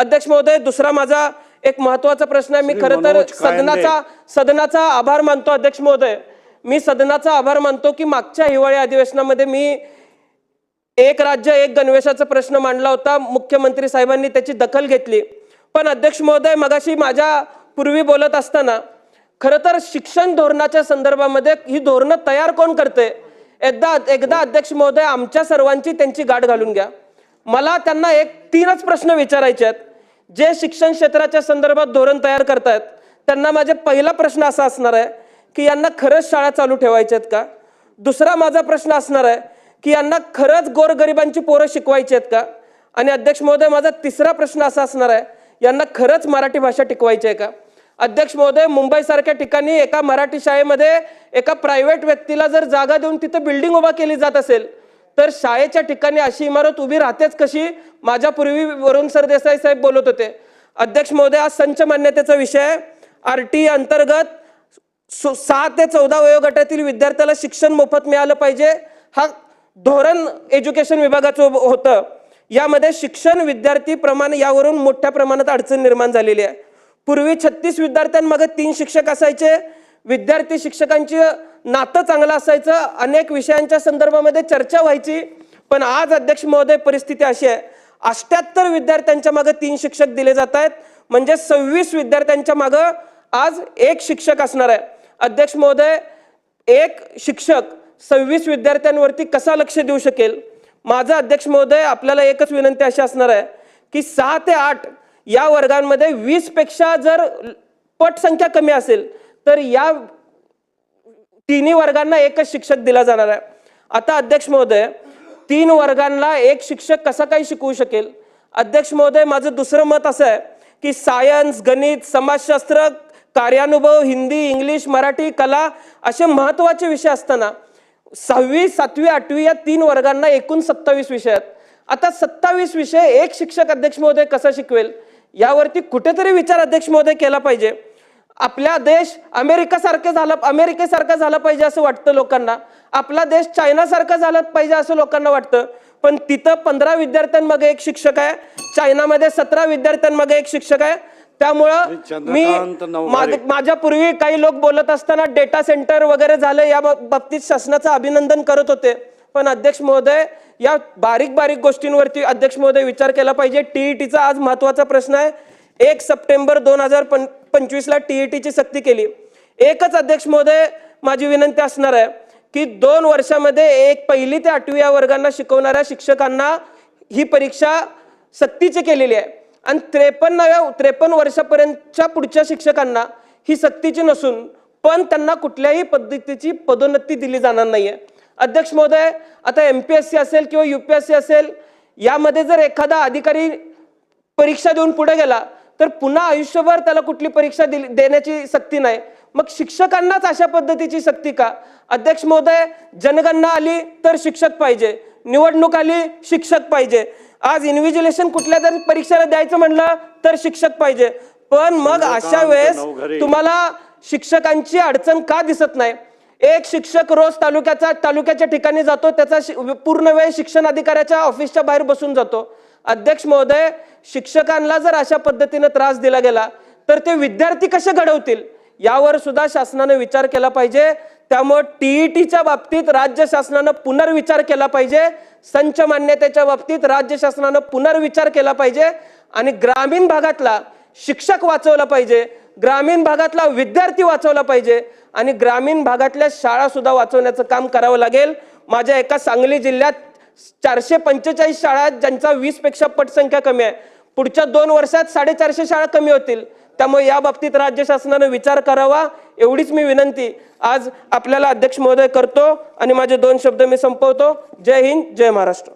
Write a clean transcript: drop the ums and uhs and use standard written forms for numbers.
अध्यक्ष महोदय, दुसरा माझा एक महत्त्वाचा प्रश्न आहे. मी खरं तर सदनाचा आभार मानतो. अध्यक्ष महोदय, मी सदनाचा आभार मानतो की मागच्या हिवाळी अधिवेशनामध्ये मी एक राज्य एक गणवेशाचा प्रश्न मांडला होता. मुख्यमंत्री साहेबांनी त्याची दखल घेतली. पण अध्यक्ष महोदय, मगाशी माझ्या पूर्वी बोलत असताना खरं तर शिक्षण धोरणाच्या संदर्भामध्ये ही धोरणं तयार कोण करते, एकदा अध्यक्ष महोदय आमच्या सर्वांची त्यांची गाठ घालून घ्या. मला त्यांना तीनच प्रश्न विचारायचे आहेत. जे शिक्षण क्षेत्राच्या संदर्भात धोरण तयार करतायत त्यांना माझा पहिला प्रश्न असा असणार आहे की यांना खरंच शाळा चालू ठेवायच्या आहेत का. दुसरा माझा प्रश्न असणार आहे की यांना खरंच गोरगरिबांची पोरं शिकवायची आहेत का. आणि अध्यक्ष महोदय, माझा तिसरा प्रश्न असा असणार आहे, यांना खरंच मराठी भाषा टिकवायची आहे का. अध्यक्ष महोदय, मुंबईसारख्या ठिकाणी एका मराठी शाळेमध्ये एका प्रायव्हेट व्यक्तीला जर जागा देऊन तिथं बिल्डिंग उभा केली जात असेल तर शाळेच्या ठिकाणी अशी इमारत उभी राहतेच कशी. माझ्या पूर्वी वरुण सरदेसाई साहेब बोलत होते. अध्यक्ष महोदय, आज संच मान्यतेचा विषय RTE अंतर्गत 6 ते 14 वयोगटातील विद्यार्थ्याला शिक्षण मोफत मिळालं पाहिजे, हा धोरण एज्युकेशन विभागाचं होतं. यामध्ये शिक्षण विद्यार्थी प्रमाण यावरून मोठ्या प्रमाणात अडचण निर्माण झालेली आहे. पूर्वी 36 विद्यार्थ्यांमागे 3 शिक्षक असायचे. विद्यार्थी शिक्षकांची नातं चांगलं असायचं. अनेक विषयांच्या संदर्भामध्ये चर्चा व्हायची. पण आज अध्यक्ष महोदय परिस्थिती अशी आहे, 78 विद्यार्थ्यांच्या मागे 3 शिक्षक दिले जात आहेत. म्हणजे 26 विद्यार्थ्यांच्या मागे आज एक शिक्षक असणार आहे. अध्यक्ष महोदय, एक शिक्षक 26 विद्यार्थ्यांवरती कसा लक्ष देऊ शकेल. माझा अध्यक्ष महोदय आपल्याला एकच विनंती अशी असणार आहे की 6 ते 8 या वर्गांमध्ये 20 पेक्षा जर पट संख्या कमी असेल तर या तिन्ही वर्गांना एकच शिक्षक दिला जाणार आहे. आता अध्यक्ष महोदय, 3 वर्गांना एक शिक्षक कसा काही शिकवू शकेल. अध्यक्ष महोदय, माझं दुसरं मत असं आहे की सायन्स, गणित, समाजशास्त्र, कार्यानुभव, हिंदी, इंग्लिश, मराठी, कला असे महत्त्वाचे विषय असताना 6वी, 7वी, 8वी या 3 वर्गांना एकूण 27 विषय आहेत. आता 27 विषय एक शिक्षक अध्यक्ष महोदय कसा शिकवेल, यावरती कुठेतरी विचार अध्यक्ष महोदय केला पाहिजे. आपला देश अमेरिकेसारखा झाला पाहिजे असं वाटतं लोकांना. आपला देश चायनासारखा झाला पाहिजे असं लोकांना वाटतं. पण तिथं 15 विद्यार्थ्यांमागे एक शिक्षक आहे, चायनामध्ये 17 विद्यार्थ्यांमागे एक शिक्षक आहे. त्यामुळं मी माझ्या पूर्वी काही लोक बोलत असताना डेटा सेंटर वगैरे झालं या बाबतीत शासनाचं अभिनंदन करत होते. पण अध्यक्ष महोदय, या बारीक गोष्टींवरती अध्यक्ष महोदय विचार केला पाहिजे. TETचा आज महत्त्वाचा प्रश्न आहे. 1 सप्टेंबर 2025ला TETची सक्ती केली. एकच अध्यक्ष महोदय माझी विनंती असणार आहे की 2 वर्षामध्ये 1 ते 8वी या वर्गांना शिकवणाऱ्या शिक्षकांना ही परीक्षा सक्तीची केलेली आहे आणि 53 वर्षापर्यंतच्या पुढच्या शिक्षकांना ही सक्तीची नसून पण त्यांना कुठल्याही पद्धतीची पदोन्नती दिली जाणार नाहीये. अध्यक्ष महोदय, आता MPSC असेल किंवा UPSC असेल, यामध्ये जर एखादा अधिकारी परीक्षा देऊन पुढे गेला तर पुन्हा आयुष्यभर त्याला कुठली परीक्षा देण्याची सक्ती नाही. मग शिक्षकांनाच अशा पद्धतीची सक्ती का. अध्यक्ष महोदय, जनगणना आली तर शिक्षक पाहिजे, निवडणूक आली शिक्षक पाहिजे, आज इन्व्हिजिलेशन कुठल्या तरी परीक्षेला द्यायचं म्हणलं तर शिक्षक पाहिजे. पण मग अशा वेळेस तुम्हाला शिक्षकांची अडचण का दिसत नाही. एक शिक्षक रोज तालुक्याच्या ठिकाणी जातो, त्याचा पूर्ण वेळ शिक्षण अधिकाऱ्याच्या ऑफिसच्या बाहेर बसून जातो. अध्यक्ष महोदय, शिक्षकांना जर अशा पद्धतीने त्रास दिला गेला तर ते विद्यार्थी कसे घडवतील यावर सुद्धा शासनाने विचार केला पाहिजे. त्यामुळे TETच्या बाबतीत राज्य शासनाने पुनर्विचार केला पाहिजे. संच मान्यतेच्या बाबतीत राज्य शासनाने पुनर्विचार केला पाहिजे आणि ग्रामीण भागातला शिक्षक वाचवला पाहिजे, ग्रामीण भागातला विद्यार्थी वाचवला पाहिजे आणि ग्रामीण भागातल्या शाळा सुद्धा वाचवण्याचं काम करावं लागेल. माझ्या एका सांगली जिल्ह्यात 445 शाळा आहेत ज्यांचा 20 पेक्षा पट संख्या कमी आहे. पुढच्या 2 वर्षात 450 शाळा कमी होतील. त्यामुळे या बाबतीत राज्य शासनाने विचार करावा एवढीच मी विनंती आज आपल्याला अध्यक्ष महोदय करतो आणि माझे 2 शब्द मी संपवतो. जय हिंद, जय महाराष्ट्र.